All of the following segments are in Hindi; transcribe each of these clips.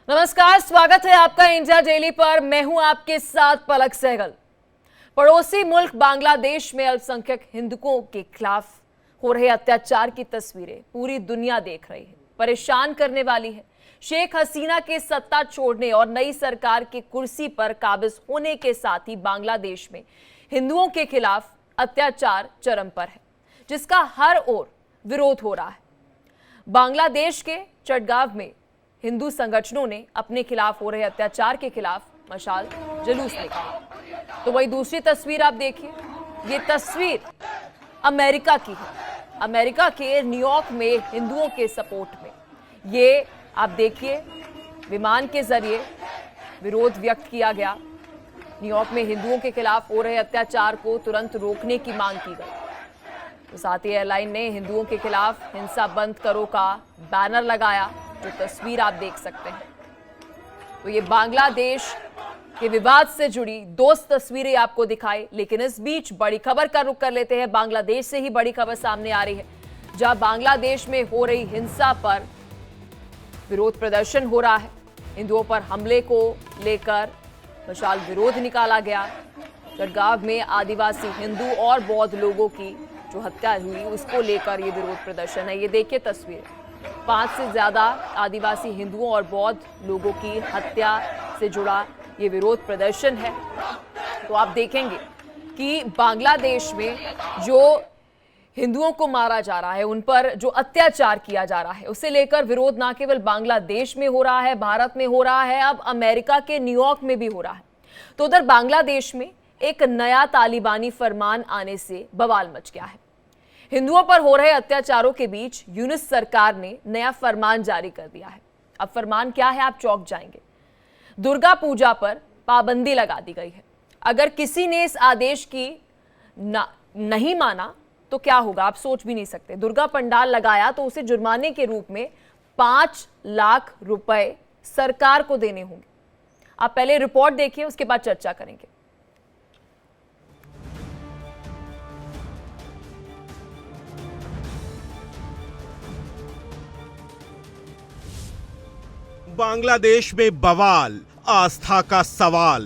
नमस्कार, स्वागत है आपका इंडिया डेली पर। मैं हूं आपके साथ पलक सहगल। पड़ोसी मुल्क बांग्लादेश में अल्पसंख्यक हिंदुओं के खिलाफ हो रहे अत्याचार की तस्वीरें पूरी दुनिया देख रही है। परेशान करने वाली है। शेख हसीना के सत्ता छोड़ने और नई सरकार की कुर्सी पर काबिज होने के साथ ही बांग्लादेश में हिंदुओं के खिलाफ अत्याचार चरम पर है, जिसका हर ओर विरोध हो रहा है। बांग्लादेश के चटगांव में हिंदू संगठनों ने अपने खिलाफ हो रहे अत्याचार के खिलाफ मशाल जुलूस निकाला। तो वही दूसरी तस्वीर आप देखिए, ये तस्वीर अमेरिका की है। अमेरिका के न्यूयॉर्क में हिंदुओं के सपोर्ट में ये आप देखिए, विमान के जरिए विरोध व्यक्त किया गया। न्यूयॉर्क में हिंदुओं के खिलाफ हो रहे अत्याचार को तुरंत रोकने की मांग की गई। तो साथ ही एयरलाइन ने हिंदुओं के खिलाफ हिंसा बंद करो का बैनर लगाया, जो तस्वीर आप देख सकते हैं। तो ये बांग्लादेश के विवाद से जुड़ी दो तस्वीरें आपको दिखाई, लेकिन इस बीच बड़ी खबर का रुख कर लेते हैं। बांग्लादेश से ही बड़ी खबर सामने आ रही है, जहां बांग्लादेश में हो रही हिंसा पर विरोध प्रदर्शन हो रहा है। हिंदुओं पर हमले को लेकर विशाल विरोध निकाला गया। चटगांव में आदिवासी हिंदू और बौद्ध लोगों की जो हत्या हुई, उसको लेकर ये विरोध प्रदर्शन है। ये देखिए तस्वीर, 5 से ज्यादा आदिवासी हिंदुओं और बौद्ध लोगों की हत्या से जुड़ा ये विरोध प्रदर्शन है। तो आप देखेंगे कि बांग्लादेश में जो हिंदुओं को मारा जा रहा है, उन पर जो अत्याचार किया जा रहा है, उसे लेकर विरोध ना केवल बांग्लादेश में हो रहा है, भारत में हो रहा है, अब अमेरिका के न्यूयॉर्क में भी हो रहा है। तो उधर बांग्लादेश में एक नया तालिबानी फरमान आने से बवाल मच गया है। हिंदुओं पर हो रहे अत्याचारों के बीच यूनुस सरकार ने नया फरमान जारी कर दिया है। अब फरमान क्या है, आप चौंक जाएंगे। दुर्गा पूजा पर पाबंदी लगा दी गई है। अगर किसी ने इस आदेश की नहीं माना तो क्या होगा, आप सोच भी नहीं सकते। दुर्गा पंडाल लगाया तो उसे जुर्माने के रूप में 5 लाख रुपए सरकार को देने होंगे। आप पहले रिपोर्ट देखिए, उसके बाद चर्चा करेंगे। बांग्लादेश में बवाल, आस्था का सवाल।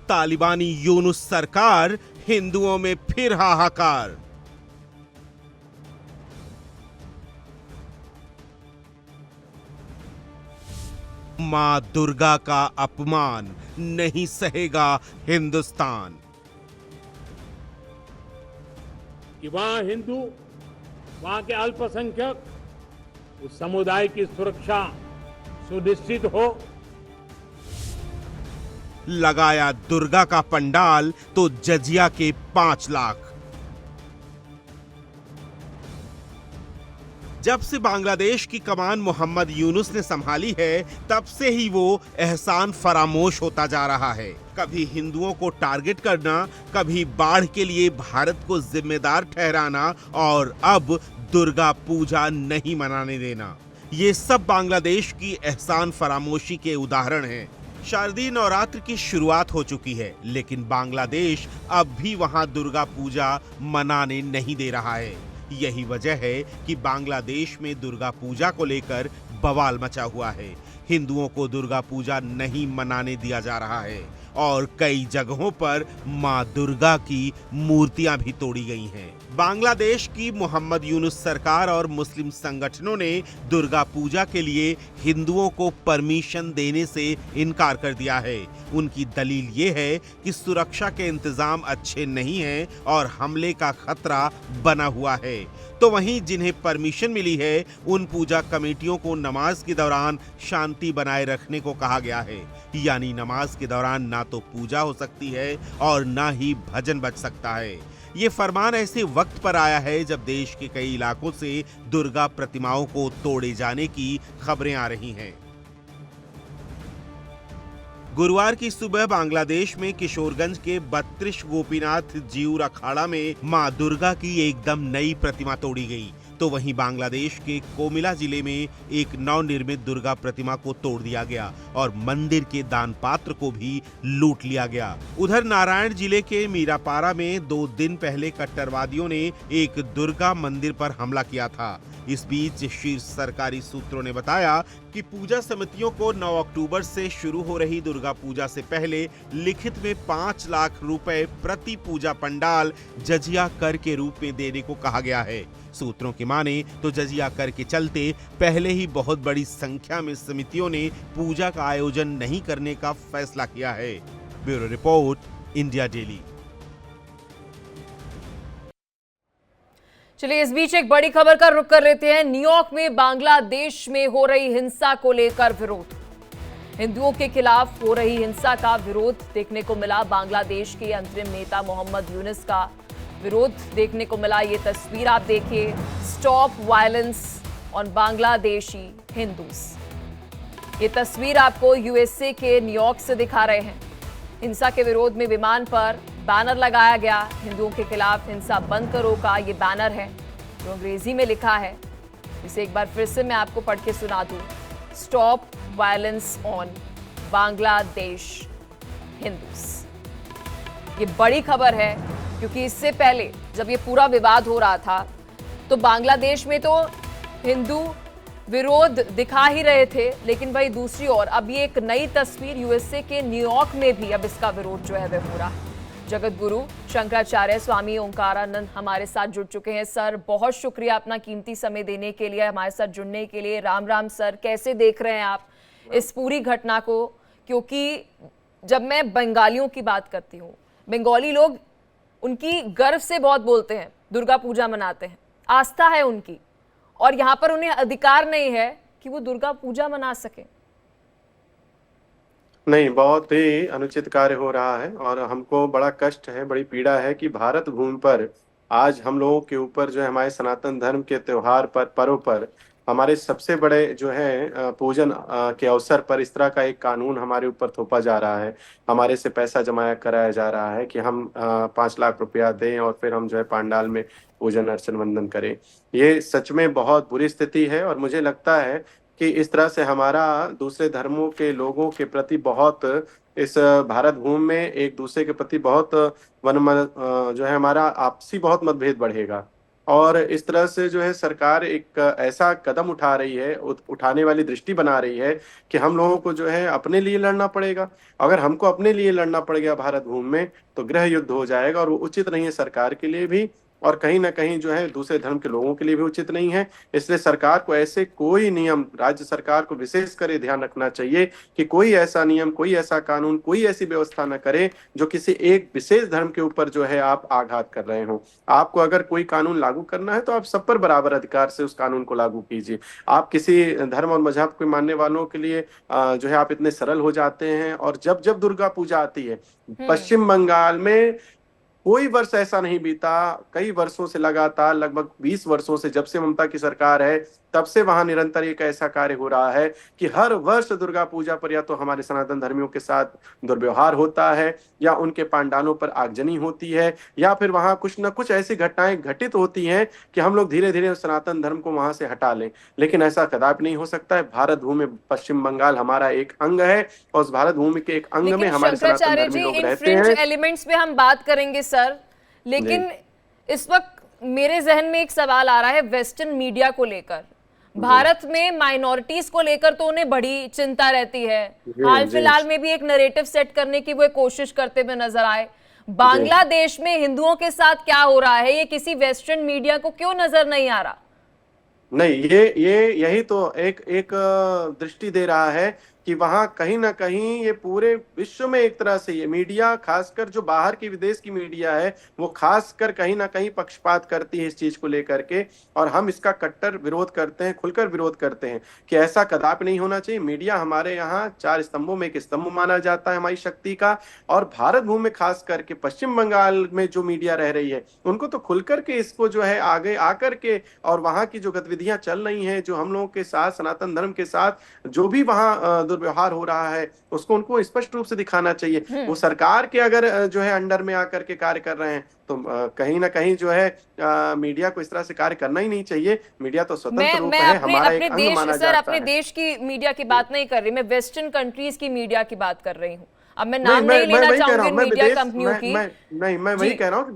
तालिबानी यूनुस सरकार, हिंदुओं में फिर हाहाकार। मां दुर्गा का अपमान नहीं सहेगा हिंदुस्तान। कि वहां हिंदू, वहां के अल्पसंख्यक, उस समुदाय की सुरक्षा सुनिश्चित हो। लगाया दुर्गा का पंडाल तो जजिया के 5 लाख। जब से बांग्लादेश की कमान मोहम्मद यूनुस ने संभाली है, तब से ही वो एहसान फरामोश होता जा रहा है। कभी हिंदुओं को टारगेट करना, कभी बाढ़ के लिए भारत को जिम्मेदार ठहराना, और अब दुर्गा पूजा नहीं मनाने देना। ये सब बांग्लादेश की एहसान फरामोशी के उदाहरण हैं। शारदीय नवरात्र की शुरुआत हो चुकी है, लेकिन बांग्लादेश अब भी वहां दुर्गा पूजा मनाने नहीं दे रहा है। यही वजह है कि बांग्लादेश में दुर्गा पूजा को लेकर बवाल मचा हुआ है। हिंदुओं को दुर्गा पूजा नहीं मनाने दिया जा रहा है और कई जगहों पर मां दुर्गा की मूर्तियां भी तोड़ी गई हैं। बांग्लादेश की मोहम्मद यूनुस सरकार और मुस्लिम संगठनों ने दुर्गा पूजा के लिए हिंदुओं को परमिशन देने से इनकार कर दिया है। उनकी दलील ये है कि सुरक्षा के इंतजाम अच्छे नहीं हैं और हमले का खतरा बना हुआ है। तो वहीं जिन्हें परमिशन मिली है, उन पूजा कमेटियों को नमाज के दौरान शांति बनाए रखने को कहा गया है। यानी नमाज के दौरान ना तो पूजा हो सकती है और ना ही भजन बज सकता है। ये फरमान ऐसे वक्त पर आया है जब देश के कई इलाकों से दुर्गा प्रतिमाओं को तोड़े जाने की खबरें आ रही हैं। गुरुवार की सुबह बांग्लादेश में किशोरगंज के 32 गोपीनाथ जीउर अखाड़ा में मां दुर्गा की एकदम नई प्रतिमा तोड़ी गई। तो वहीं बांग्लादेश के कोमिला जिले में एक नवनिर्मित दुर्गा प्रतिमा को तोड़ दिया गया और मंदिर के दान पात्र को भी लूट लिया गया। उधर नारायण जिले के मीरापारा में 2 दिन पहले कट्टरवादियों ने एक दुर्गा मंदिर पर हमला किया था। इस बीच शीर्ष सरकारी सूत्रों ने बताया कि पूजा समितियों को 9 अक्टूबर से शुरू हो रही दुर्गा पूजा से पहले लिखित में 5 लाख रुपए प्रति पूजा पंडाल जजिया कर के रूप में देने को कहा गया है। सूत्रों की माने तो जजिया कर के चलते पहले ही बहुत बड़ी संख्या में समितियों ने पूजा का आयोजन नहीं करने का फैसला किया है। Bureau report, India daily. चलिए, इस बीच एक बड़ी खबर का रुख कर लेते हैं। न्यूयॉर्क में बांग्लादेश में हो रही हिंसा को लेकर विरोध। हिंदुओं के खिलाफ हो रही हिंसा का विरोध देखने को मिला। बांग्लादेश के अंतरिम नेता मोहम्मद यूनुस का विरोध देखने को मिला। ये तस्वीर आप देखिए, stop violence on Bangladeshi Hindus. ये तस्वीर आपको यूएसए के न्यूयॉर्क से दिखा रहे हैं। हिंसा के विरोध में विमान पर बैनर लगाया गया। हिंदुओं के खिलाफ हिंसा बंद करो का ये बैनर है जो अंग्रेजी में लिखा है। इसे एक बार फिर से मैं आपको पढ़ के सुना दूं। Stop violence on Bangladesh Hindus. ये बड़ी खबर है क्योंकि इससे पहले जब ये पूरा विवाद हो रहा था तो बांग्लादेश में तो हिंदू विरोध दिखा ही रहे थे, लेकिन भाई दूसरी ओर अब ये एक नई तस्वीर यूएसए के न्यूयॉर्क में भी अब इसका विरोध जो है वह हो रहा है। जगत गुरु शंकराचार्य स्वामी ओंकारानंद हमारे साथ जुड़ चुके हैं। सर, बहुत शुक्रिया अपना कीमती समय देने के लिए, हमारे साथ जुड़ने के लिए। राम राम सर, कैसे देख रहे हैं आप इस पूरी घटना को? क्योंकि जब मैं बंगालियों की बात करती हूँ, बंगाली लोग उनकी गर्व से बहुत बोलते हैं, दुर्गा पूजा मनाते हैं, आस्था है उनकी, और यहाँ पर उन्हें अधिकार नहीं है कि वो दुर्गा पूजा मना सके। नहीं, बहुत ही अनुचित कार्य हो रहा है और हमको बड़ा कष्ट है, बड़ी पीड़ा है कि भारत भूमि पर आज हम लोगों के ऊपर जो है हमारे सनातन धर्म के त्योहार पर, पर्व पर, हमारे सबसे बड़े जो है पूजन के अवसर पर इस तरह का एक कानून हमारे ऊपर थोपा जा रहा है। हमारे से पैसा जमा कराया जा रहा है कि हम 5 लाख रुपया दें और फिर हम जो है पंडाल में पूजन अर्चन वंदन करें। ये सच में बहुत बुरी स्थिति है और मुझे लगता है कि इस तरह से हमारा दूसरे धर्मों के लोगों के प्रति बहुत, इस भारत भूमि में एक दूसरे के प्रति बहुत जो है हमारा आपसी बहुत मतभेद बढ़ेगा। और इस तरह से जो है सरकार एक ऐसा कदम उठा रही है, उठाने वाली दृष्टि बना रही है कि हम लोगों को जो है अपने लिए लड़ना पड़ेगा। अगर हमको अपने लिए लड़ना पड़ेगा भारत भूमि में तो गृह युद्ध हो जाएगा और वो उचित नहीं है सरकार के लिए भी, और कहीं ना कहीं जो है दूसरे धर्म के लोगों के लिए भी उचित नहीं है। इसलिए सरकार को ऐसे कोई नियम, राज्य सरकार को विशेष करे ध्यान रखना चाहिए कि कोई ऐसा नियम, कोई ऐसा कानून, कोई ऐसी व्यवस्था न करे जो किसी एक विशेष धर्म के ऊपर जो है आप आघात कर रहे हो। आपको अगर कोई कानून लागू करना है तो आप सब पर बराबर अधिकार से उस कानून को लागू कीजिए। आप किसी धर्म और मजहब को मानने वालों के लिए जो है आप इतने सरल हो जाते हैं। और जब जब दुर्गा पूजा आती है, पश्चिम बंगाल में कोई वर्ष ऐसा नहीं बीता, कई वर्षों से लगातार, लगभग 20 वर्षों से, जब से ममता की सरकार है तब से वहां निरंतर एक ऐसा कार्य हो रहा है कि हर वर्ष दुर्गा पूजा पर या तो हमारे सनातन धर्मियों के साथ दुर्व्यवहार होता है या उनके पंडालों पर आगजनी होती है या फिर वहां कुछ न कुछ ऐसी घटनाएं घटित होती हैं कि हम लोग धीरे धीरे सनातन धर्म को वहां से हटा लें। लेकिन ऐसा कदापि नहीं हो सकता है। भारत भूमि, पश्चिम बंगाल हमारा एक अंग है और उस भारत भूमि के एक अंग में हमारे सनातन धर्मी लोग रहते हैं। एलिमेंट्स पे हम बात करेंगे सर, लेकिन इस वक्त मेरे जहन में एक सवाल आ रहा है वेस्टर्न मीडिया को लेकर। भारत में माइनॉरिटीज को लेकर तो उन्हें बड़ी चिंता रहती है। हाल फिलहाल में भी एक नैरेटिव सेट करने की वो कोशिश करते हुए नजर आए। बांग्लादेश में हिंदुओं के साथ क्या हो रहा है, ये किसी वेस्टर्न मीडिया को क्यों नजर नहीं आ रहा? नहीं, यही तो एक दृष्टि दे रहा है कि वहां कहीं ना कहीं ये पूरे विश्व में एक तरह से ये मीडिया, खासकर जो बाहर की विदेश की मीडिया है, वो खासकर कहीं ना कहीं पक्षपात करती है इस चीज को लेकर के। और हम इसका कट्टर विरोध करते हैं, खुलकर विरोध करते हैं कि ऐसा कदापि नहीं होना चाहिए। मीडिया हमारे यहाँ 4 स्तंभों में एक स्तंभ माना जाता है हमारी शक्ति का। और भारत भूमि में खास करके पश्चिम बंगाल में जो मीडिया रह रही है उनको तो खुलकर के इसको जो है आगे आकर के, और वहां की जो गतिविधियां चल रही हैं, जो हम लोगों के साथ, सनातन धर्म के साथ जो भी वहां दुर्व्यवहार हो रहा है उसको उनको स्पष्ट रूप से दिखाना चाहिए। वो सरकार के अगर जो है अंडर में आकर के कार्य कर रहे हैं तो कहीं ना कहीं जो है मीडिया को इस तरह से कार्य करना ही नहीं चाहिए। मीडिया तो स्वतंत्र रूप मैं है, अपने हमारा अपने एक अंग देश माना सर जाता अपने है। देश की मीडिया की बात नहीं कर रही, मैं वेस्टर्न कंट्रीज की मीडिया की बात कर रही हूँ। अब मैं नाम नहीं लेना वही कह रहा चाहूंगी हूँ, मैं मीडिया विदेश कंपनियों की। मैं वही जी। कह रहा हूँ कि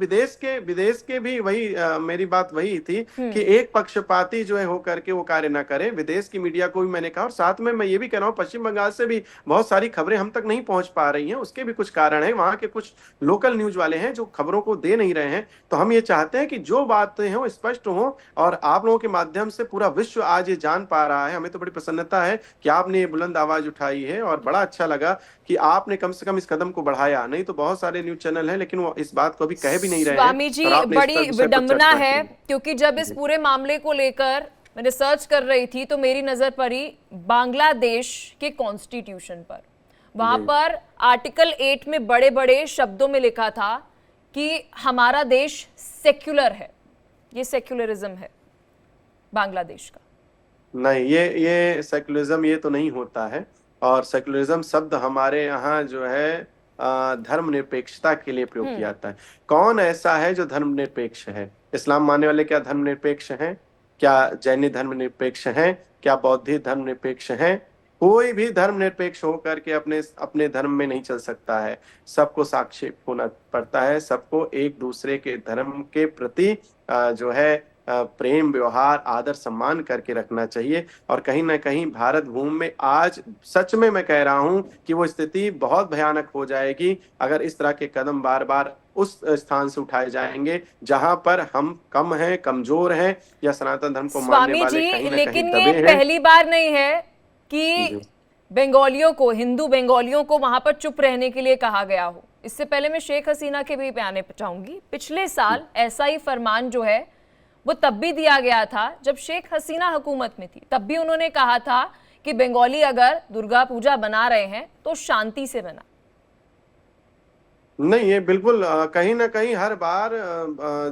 विदेश के भी वही मेरी बात वही थी कि एक पक्षपाती जो है होकर के वो कार्य ना करे। विदेश की मीडिया को भी मैंने कहा, और साथ में मैं ये भी कह रहा हूँ पश्चिम बंगाल से भी बहुत सारी खबरें हम तक नहीं पहुंच पा रही हैं। उसके भी कुछ कारण है, वहां के कुछ लोकल न्यूज वाले हैं जो खबरों को दे नहीं रहे हैं। तो हम ये चाहते हैं कि जो बातें हैं वो स्पष्ट हों, और आप लोगों के माध्यम से पूरा विश्व आज ये जान पा रहा है। हमें तो बड़ी प्रसन्नता है कि आपने ये बुलंद आवाज उठाई है, और बड़ा अच्छा लगा कि आपने कम से कम इस कदम को बढ़ाया। नहीं तो बहुत सारे न्यूज चैनल हैं लेकिन वो इस बात को भी कह भी नहीं रहे हैं। स्वामी जी, और आपने इस बड़ी विषय पर विडंबना चर्चा है, की। क्योंकि जब इस पूरे मामले को लेकर मैं रिसर्च कर रही थी तो मेरी नजर पड़ी बांग्लादेश के कॉन्स्टिट्यूशन पर। वहां पर आर्टिकल 8 में बड़े बड़े शब्दों में लिखा था कि हमारा देश सेक्युलर है। ये सेक्युलरिज्म है बांग्लादेश का। नहीं, ये सेकुलरिज्म ये तो नहीं होता है। और सेकुलरिज्म शब्द हमारे यहाँ जो है धर्मनिरपेक्षता के लिए प्रयोग किया जाता है। कौन ऐसा है जो धर्मनिरपेक्ष है? इस्लाम मानने वाले क्या धर्मनिरपेक्ष हैं? क्या जैनी धर्मनिरपेक्ष हैं? क्या बौद्ध धर्मनिरपेक्ष हैं? कोई भी धर्मनिरपेक्ष होकर के अपने अपने धर्म में नहीं चल सकता है। सबको साक्षी होना पड़ता है, सबको एक दूसरे के धर्म के प्रति जो है प्रेम, व्यवहार, आदर, सम्मान करके रखना चाहिए। और कहीं ना कहीं भारत भूमि में आज सच में मैं कह रहा हूं कि वो स्थिति बहुत भयानक हो जाएगी अगर इस तरह के कदम बार बार उस स्थान से उठाए जाएंगे जहां पर हम कम हैं, कमजोर हैं, या सनातन धर्म को मानने स्वामी वाले जी, कहीं ना कहीं लेकिन ये दबे हैं। पहली बार नहीं है कि बंगालियों को, हिंदू बंगालियों को वहां पर चुप रहने के लिए कहा गया हो। इससे पहले मैं शेख हसीना के भी बयान चाहूंगी। पिछले साल ऐसा ही फरमान जो है वो तब भी दिया गया था जब शेख हसीना हुकूमत में थी। तब भी उन्होंने कहा था कि बंगाली अगर दुर्गा पूजा बना रहे हैं तो शांति से बना। नहीं, ये बिल्कुल कहीं ना कहीं हर बार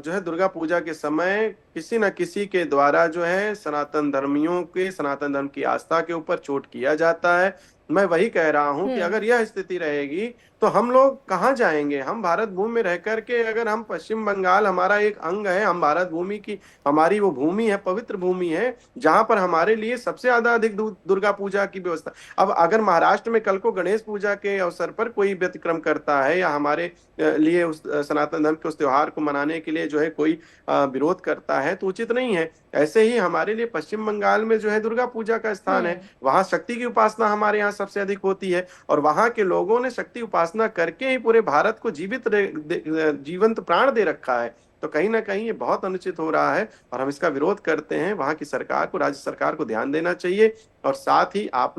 जो है दुर्गा पूजा के समय किसी न किसी के द्वारा जो है सनातन धर्मियों के, सनातन धर्म की आस्था के ऊपर चोट किया जाता है। मैं वही कह रहा हूं कि अगर यह स्थिति रहेगी तो हम लोग कहाँ जाएंगे? हम भारत भूमि में रह करके, अगर हम पश्चिम बंगाल हमारा एक अंग है, हम भारत भूमि की, हमारी वो भूमि है, पवित्र भूमि है जहां पर हमारे लिए सबसे ज्यादा अधिक दुर्गा पूजा की व्यवस्था। अब अगर महाराष्ट्र में कल को गणेश पूजा के अवसर पर कोई व्यतिक्रम करता है या हमारे लिए उस सनातन धर्म के उस त्योहार को मनाने के लिए जो है कोई विरोध करता है तो उचित नहीं है। ऐसे ही हमारे लिए पश्चिम बंगाल में जो है दुर्गा पूजा का स्थान है, वहां शक्ति की उपासना हमारे यहाँ सबसे अधिक होती है, और वहां के लोगों ने शक्ति उपासना करके ही पूरे भारत को जीवंत प्राण दे रखा है। तो कहीं ना कहीं ये बहुत अनुचित हो रहा है और हम इसका विरोध करते हैं। वहां की सरकार को, राज्य सरकार को ध्यान देना चाहिए, और साथ ही आप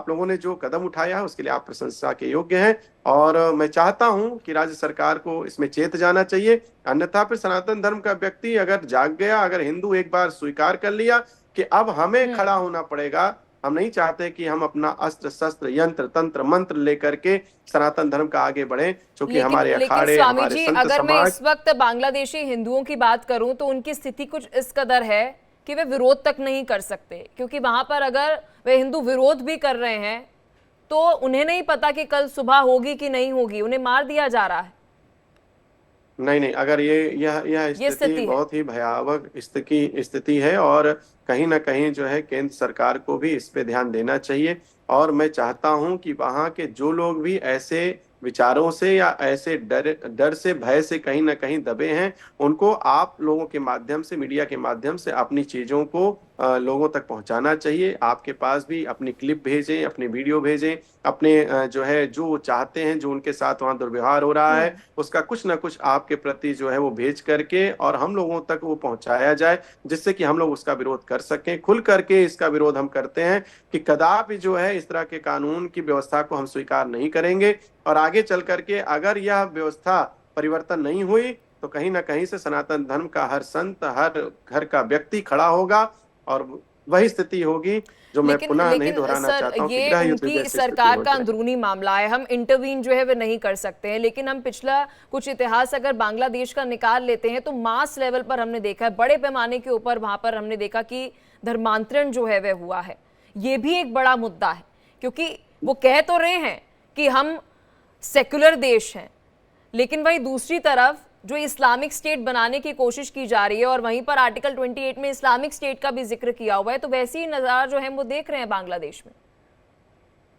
लोगों ने जो कदम उठाया है उसके लिए आप प्रशंसा के योग्य हैं। और मैं चाहता हूं कि राज्य सरकार को इसमें चेत जाना चाहिए। अन्यथा फिर सनातन धर्म का व्यक्ति अगर जाग गया, अगर हिंदू एक बार स्वीकार कर लिया कि अब हमें खड़ा होना पड़ेगा, हम नहीं चाहते कि हम अपना अस्त्र शस्त्र, यंत्र, तंत्र, मंत्र लेकर के सनातन धर्म का आगे बढ़े, क्योंकि हमारे अखाड़े, स्वामी जी, संत अगर मैं समाज। इस वक्त बांग्लादेशी हिंदुओं की बात करूं तो उनकी स्थिति कुछ इस कदर है कि वे विरोध तक नहीं कर सकते, क्योंकि वहां पर अगर वे हिंदू विरोध भी कर रहे हैं तो उन्हें नहीं पता कि कल सुबह होगी कि नहीं होगी, उन्हें मार दिया जा रहा है। नहीं, अगर यह स्थिति बहुत ही भयावह स्थिति है, और कहीं ना कहीं जो है केंद्र सरकार को भी इस पे ध्यान देना चाहिए। और मैं चाहता हूं कि वहां के जो लोग भी ऐसे विचारों से या ऐसे डर से, भय से कहीं ना कहीं दबे हैं, उनको आप लोगों के माध्यम से, मीडिया के माध्यम से अपनी चीजों को लोगों तक पहुंचाना चाहिए। आपके पास भी अपनी क्लिप भेजें, अपनी वीडियो भेजें, अपने जो है जो चाहते हैं, जो उनके साथ वहां दुर्व्यवहार हो रहा है उसका कुछ ना कुछ आपके प्रति जो है वो भेज करके और हम लोगों तक वो पहुंचाया जाए, जिससे कि हम लोग उसका विरोध कर सकें। खुल करके इसका विरोध हम करते हैं कि कदापि जो है इस तरह के कानून की व्यवस्था को हम स्वीकार नहीं करेंगे, और आगे चल करके अगर यह व्यवस्था परिवर्तन नहीं हुई तो कहीं ना कहीं से सनातन धर्म का हर संत, हर घर का व्यक्ति खड़ा होगा, और वही स्थिति होगी जो मैं पुनः नहीं दोहराना चाहता हूं। ये उनकी सरकार का अंदरूनी मामला है, हम इंटरवीन जो है वो नहीं कर सकते हैं। लेकिन हम पिछला कुछ इतिहास अगर बांग्लादेश का निकाल लेते हैं तो मास लेवल पर हमने देखा है, बड़े पैमाने के ऊपर वहां पर हमने देखा कि धर्मांतरण जो है वह हुआ है। ये भी एक बड़ा मुद्दा है क्योंकि वो कह तो रहे हैं कि हम सेक्युलर देश हैं, लेकिन वहीं दूसरी तरफ जो इस्लामिक स्टेट बनाने की कोशिश की जा रही है और वहीं पर आर्टिकल 28 में इस्लामिक स्टेट का भी जिक्र किया हुआ है, तो वैसी ही नज़ारा जो है वो देख रहे हैं बांग्लादेश में।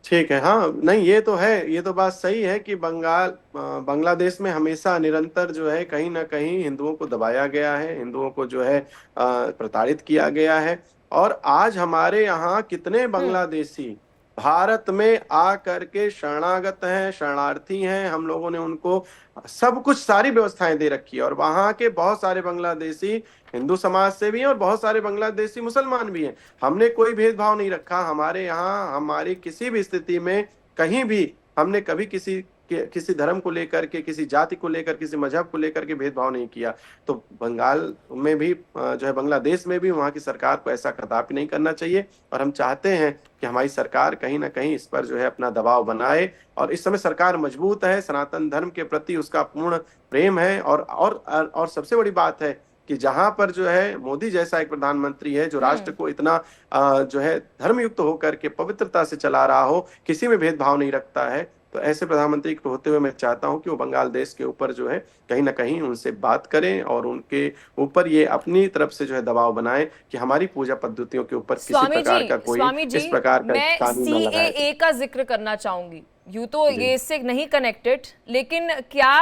ठीक है, हाँ, नहीं ये तो है, ये तो बात सही है कि बांग्लादेश में हमेशा निरंतर जो है कहीं ना कहीं हिंदुओं को दबाया गया है, हिंदुओं को जो है प्रताड़ित किया गया है। और आज हमारे यहाँ कितने बांग्लादेशी भारत में आ करके शरणागत हैं, शरणार्थी हैं, हम लोगों ने उनको सब कुछ सारी व्यवस्थाएं दे रखी है। और वहां के बहुत सारे बांग्लादेशी हिंदू समाज से भी हैं और बहुत सारे बांग्लादेशी मुसलमान भी हैं। हमने कोई भेदभाव नहीं रखा। हमारे यहाँ हमारी किसी भी स्थिति में कहीं भी हमने कभी किसी धर्म को लेकर के, किसी जाति को लेकर, किसी मजहब को लेकर के भेदभाव नहीं किया। तो बंगाल में भी जो है, बांग्लादेश में भी वहाँ की सरकार को ऐसा कदापि नहीं करना चाहिए। और हम चाहते हैं कि हमारी सरकार कहीं ना कहीं इस पर जो है अपना दबाव बनाए। और इस समय सरकार मजबूत है, सनातन धर्म के प्रति उसका पूर्ण प्रेम है। और सबसे बड़ी बात है कि जहां पर जो है मोदी जैसा एक प्रधानमंत्री है जो राष्ट्र को इतना जो है धर्मयुक्त होकर के पवित्रता से चला रहा हो, किसी में भेदभाव नहीं रखता है, तो ऐसे प्रधानमंत्री को होते हुए मैं चाहता हूं कि वो बांग्लादेश के ऊपर जो है कहीं ना कहीं उनसे बात करें और उनके ऊपर ये अपनी तरफ से जो है दबाव बनाए कि हमारी पूजा पद्धतियों के ऊपर किसी प्रकार का कोई इस प्रकार का मैं कानून न लगाए। CAA का जिक्र करना चाहूंगी। यूं तो ये इससे नहीं कनेक्टेड, लेकिन क्या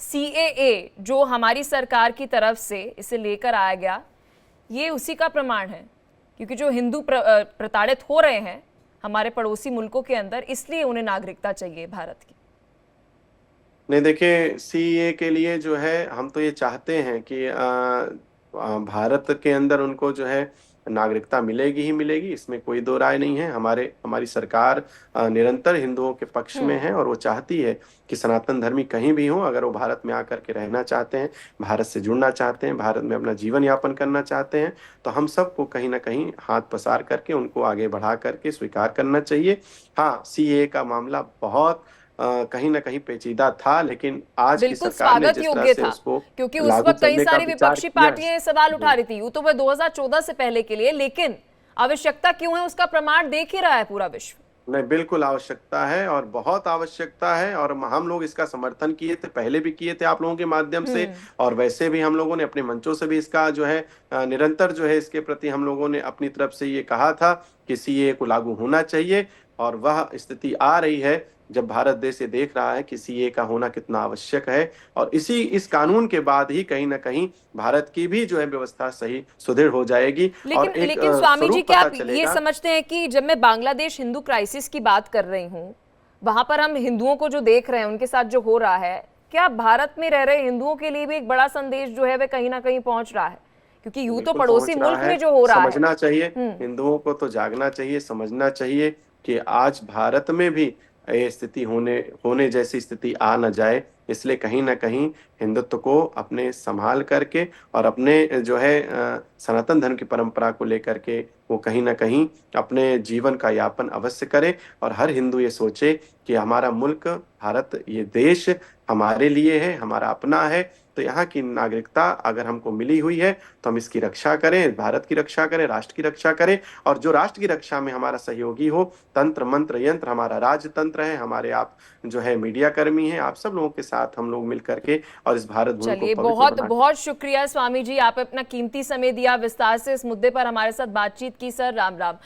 CAA जो हमारी सरकार की तरफ से इसे लेकर आया गया, ये उसी का प्रमाण है? क्योंकि जो हिंदू प्रताड़ित हो रहे हैं हमारे पड़ोसी मुल्कों के अंदर, इसलिए उन्हें नागरिकता चाहिए भारत की। नहीं, देखिए, CAA के लिए जो है हम तो ये चाहते हैं कि भारत के अंदर उनको जो है नागरिकता मिलेगी ही मिलेगी, इसमें कोई दो राय नहीं है। हमारी सरकार निरंतर हिंदुओं के पक्ष में है और वो चाहती है कि सनातन धर्मी कहीं भी हो, अगर वो भारत में आकर के रहना चाहते हैं, भारत से जुड़ना चाहते हैं, भारत में अपना जीवन यापन करना चाहते हैं, तो हम सबको कहीं ना कहीं हाथ पसार करके उनको आगे बढ़ा करके स्वीकार करना चाहिए। हाँ, CAA का मामला बहुत कहीं ना कहीं पेचीदा था, लेकिन आज की बिल्कुल सरकार ने स्वागत जिस योग्य तरह से था, उसको क्योंकि उस लागू वक्त कई करने का सारी विचार विपक्षी किया है। पार्टियां सवाल उठा रही थी। यूं तो वह 2014 से पहले के लिए, लेकिन आवश्यकता क्यों है उसका प्रमाण देख ही रहा है पूरा विश्व। नहीं, बिल्कुल आवश्यकता है और बहुत आवश्यकता है। और हम लोग इसका समर्थन किए थे, पहले भी किए थे आप लोगों के माध्यम से, और वैसे भी हम लोगों ने अपने मंचों से भी इसका जो है निरंतर जो है इसके प्रति हम लोगों ने अपनी तरफ से ये कहा था कि CAA को लागू होना चाहिए। और वह स्थिति आ रही है जब भारत देश ये देख रहा है कि CAA का होना कितना आवश्यक है। और इस कानून के बाद ही कहीं ना कहीं भारत की भी जो है व्यवस्था सही सुदृढ़ हो जाएगी। लेकिन स्वामी जी, क्या आप ये समझते हैं कि जब मैं बांग्लादेश हिंदू क्राइसिस की बात कर रही हूँ, वहां पर हम हिंदुओं को जो देख रहे हैं, उनके साथ जो हो रहा है, क्या भारत में रह रहे हिंदुओं के लिए भी एक बड़ा संदेश जो है वह कहीं ना कहीं पहुंच रहा है? क्योंकि यूं तो पड़ोसी मुल्क में जो हो रहा है, समझना चाहिए, हिंदुओं को तो जागना चाहिए, समझना चाहिए कि आज भारत में भी ये स्थिति होने जैसी स्थिति आ न जाए। इसलिए कहीं ना कहीं हिंदुत्व को अपने संभाल करके और अपने जो है सनातन धर्म की परंपरा को लेकर के वो कहीं ना कहीं अपने जीवन का यापन अवश्य करे। और हर हिंदू ये सोचे कि हमारा मुल्क भारत, ये देश हमारे लिए है, हमारा अपना है। तो यहाँ की नागरिकता अगर हमको मिली हुई है तो हम इसकी रक्षा करें, भारत की रक्षा करें, राष्ट्र की रक्षा करें। और जो राष्ट्र की रक्षा में हमारा सहयोगी हो, तंत्र मंत्र यंत्र हमारा राजतंत्र है, हमारे आप जो है मीडिया कर्मी हैं, आप सब लोगों के साथ हम लोग मिल करके और इस भारत भूमि को चलिए, बहुत बहुत शुक्रिया स्वामी जी, आप अपना कीमती समय दिया, विस्तार से इस मुद्दे पर हमारे साथ बातचीत की। सर, राम राम।